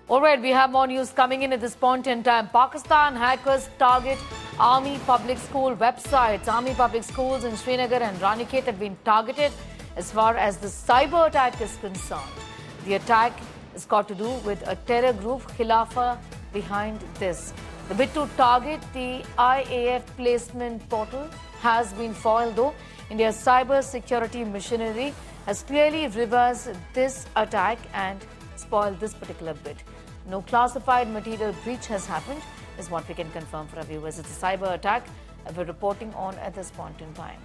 All right, we have more news coming in at this point in time. Pakistan hackers target Army public school websites. Army public schools in Srinagar and Ranikhet have been targeted as far as the cyber attack is concerned. The attack is got to do with a terror group, Khilafah, behind this. The bid to target the IAF placement portal has been foiled, though. India's cyber security machinery has clearly reversed this attack and spoiled this particular bid. No classified material breach has happened, is what we can confirm for our viewers. It's a cyber attack we're reporting on at this point in time.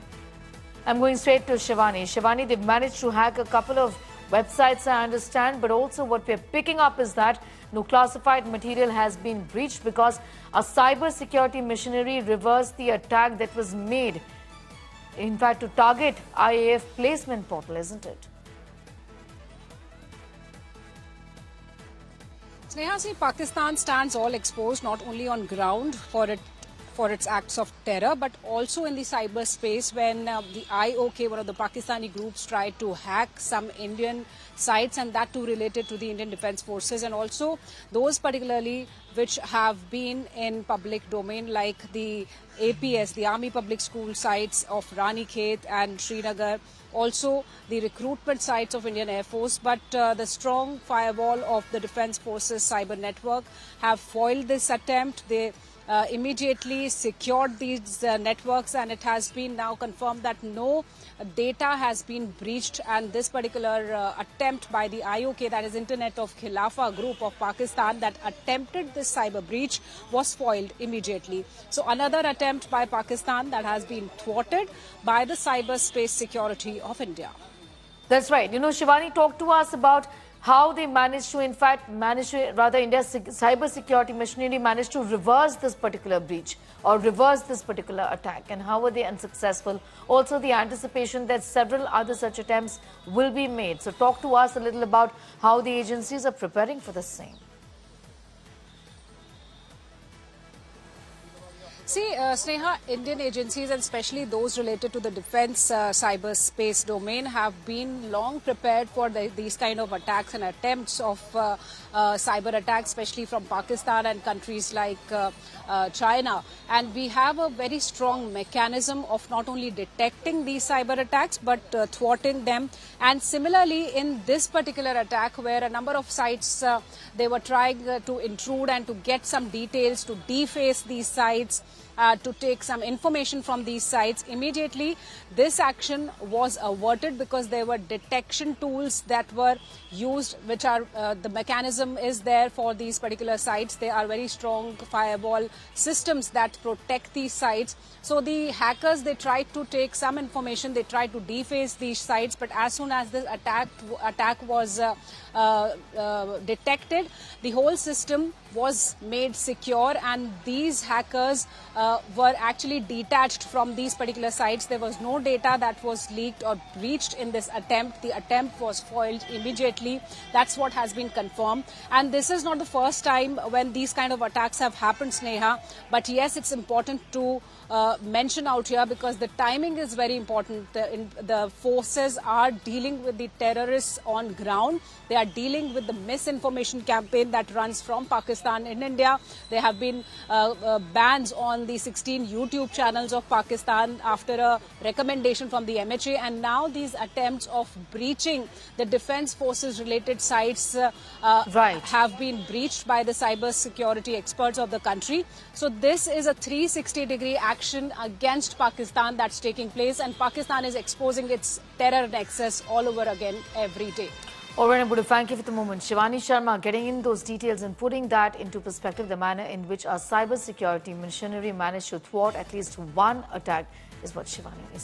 I'm going straight to Shivani. Shivani, they've managed to hack a couple of websites, I understand, but also what we're picking up is that no classified material has been breached because a cyber security machinery reversed the attack that was made, in fact, to target IAF placement portal, isn't it? Sneha, see, Pakistan stands all exposed, not only on ground for its acts of terror, but also in the cyberspace when the IOK, one of the Pakistani groups, tried to hack some Indian sites, and that too related to the Indian Defence Forces, and also those particularly which have been in public domain, like the APS, the Army Public School sites of Ranikhet and Srinagar, also the recruitment sites of Indian Air Force. But the strong firewall of the Defence Forces cyber network have foiled this attempt. They immediately secured these networks, and it has been now confirmed that no data has been breached, and this particular attempt by the IOK, that is Internet of Khilafah group of Pakistan, that attempted this cyber breach was foiled immediately. So another attempt by Pakistan that has been thwarted by the cyberspace security of India. That's right. You know, Shivani, talk to us about how they managed to, in fact, India's cyber security machinery managed to reverse this particular breach or reverse this particular attack, and how were they unsuccessful? Also, the anticipation that several other such attempts will be made. So talk to us a little about how the agencies are preparing for the same. See, Sneha, Indian agencies, and especially those related to the defence cyberspace domain, have been long prepared for these kind of attacks and attempts of cyber attacks, especially from Pakistan and countries like China. And we have a very strong mechanism of not only detecting these cyber attacks, but thwarting them. And similarly, in this particular attack, where a number of sites, they were trying to intrude and to get some details, to deface these sites, to take some information from these sites, immediately this action was averted because there were detection tools that were used, which are the mechanism is there for these particular sites. They are very strong firewall systems that protect these sites. So the hackers, they tried to take some information, they tried to deface these sites, but as soon as this attack was detected, the whole system was made secure, and these hackers were actually detached from these particular sites. There was no data that was leaked or breached in this attempt. The attempt was foiled immediately. That's what has been confirmed. And this is not the first time when these kind of attacks have happened, Sneha. But yes, it's important to mention out here because the timing is very important. The forces are dealing with the terrorists on ground. They are dealing with the misinformation campaign that runs from Pakistan in India. There have been bans on the 16 YouTube channels of Pakistan after a recommendation from the MHA, and now these attempts of breaching the defense forces related sites have been breached by the cyber security experts of the country. So this is a 360-degree action against Pakistan that's taking place, and Pakistan is exposing its terror nexus all over again every day. All right, I'm going to thank you for the moment. Shivani Sharma getting in those details and putting that into perspective, the manner in which our cyber security machinery managed to thwart at least one attack is what Shivani is.